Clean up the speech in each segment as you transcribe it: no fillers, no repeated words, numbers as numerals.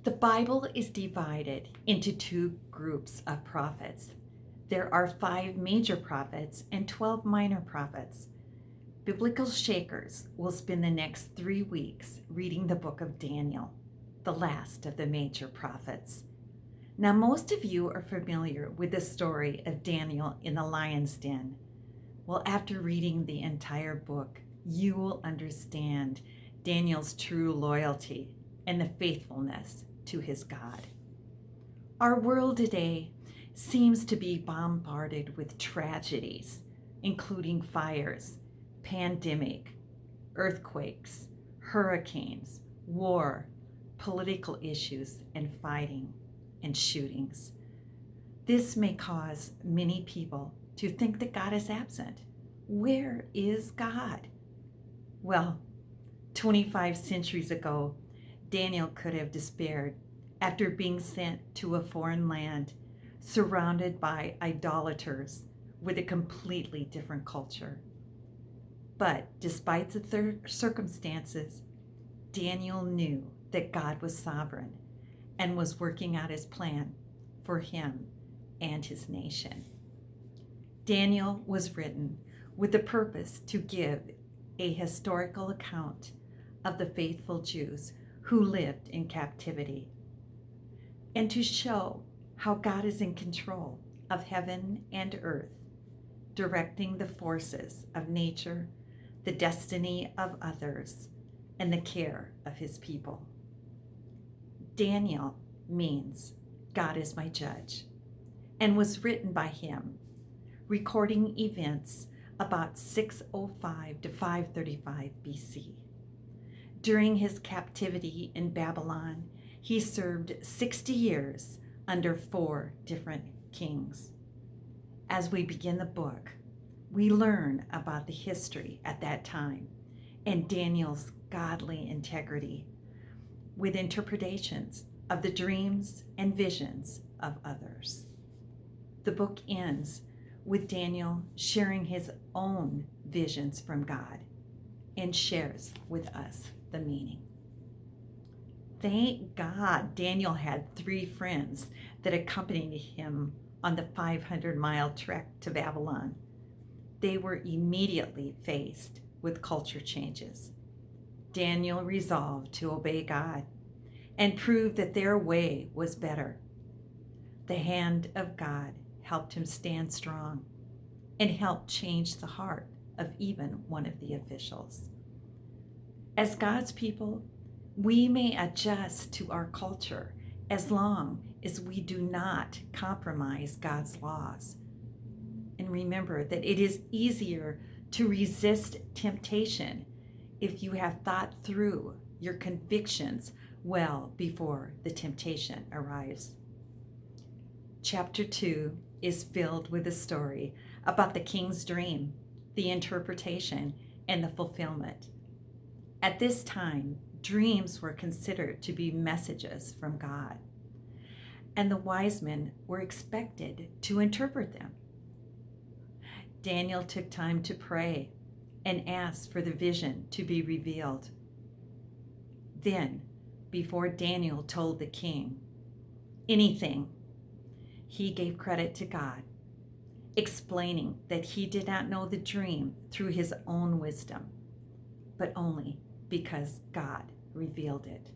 The Bible is divided into two groups of prophets. There are 5 major prophets and 12 minor prophets. Biblical Shakers will spend the next 3 weeks reading the book of Daniel, the last of the major prophets. Now, most of you are familiar with the story of Daniel in the lion's den. Well, after reading the entire book, you will understand Daniel's true loyalty and the faithfulness to his God. Our world today seems to be bombarded with tragedies, including fires, pandemic, earthquakes, hurricanes, war, political issues, and fighting and shootings. This may cause many people to think that God is absent. Where is God? Well, 25 centuries ago, Daniel could have despaired after being sent to a foreign land, surrounded by idolaters with a completely different culture. But despite the circumstances, Daniel knew that God was sovereign and was working out his plan for him and his nation. Daniel was written with the purpose to give a historical account of the faithful Jews who lived in captivity, and to show how God is in control of heaven and earth, directing the forces of nature, the destiny of others, and the care of his people. Daniel means God is my judge, and was written by him, recording events about 605 to 535 BC. During his captivity in Babylon, he served 60 years under 4 different kings. As we begin the book, we learn about the history at that time and Daniel's godly integrity with interpretations of the dreams and visions of others. The book ends with Daniel sharing his own visions from God and shares with us the meaning. Thank God Daniel had 3 friends that accompanied him on the 500-mile trek to Babylon. They were immediately faced with culture changes. Daniel resolved to obey God and prove that their way was better. The hand of God helped him stand strong and helped change the heart of even one of the officials. As God's people, we may adjust to our culture as long as we do not compromise God's laws. And remember that it is easier to resist temptation if you have thought through your convictions well before the temptation arrives. Chapter 2 is filled with a story about the king's dream, the interpretation, and the fulfillment. At this time, dreams were considered to be messages from God, and the wise men were expected to interpret them. Daniel took time to pray and ask for the vision to be revealed. Then, before Daniel told the king anything, he gave credit to God, explaining that he did not know the dream through his own wisdom, but only because God revealed it.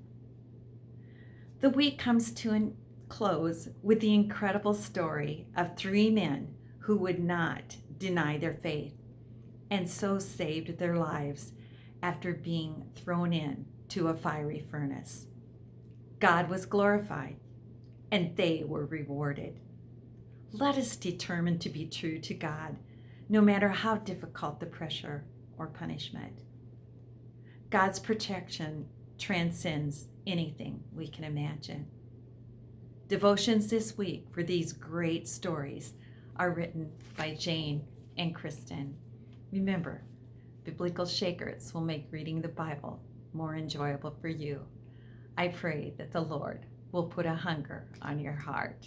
The week comes to a close with the incredible story of 3 men who would not deny their faith and so saved their lives after being thrown into a fiery furnace. God was glorified and they were rewarded. Let us determine to be true to God, no matter how difficult the pressure or punishment. God's protection transcends anything we can imagine. Devotions this week for these great stories are written by Jane and Kristen. Remember, Biblical Shakers will make reading the Bible more enjoyable for you. I pray that the Lord will put a hunger on your heart.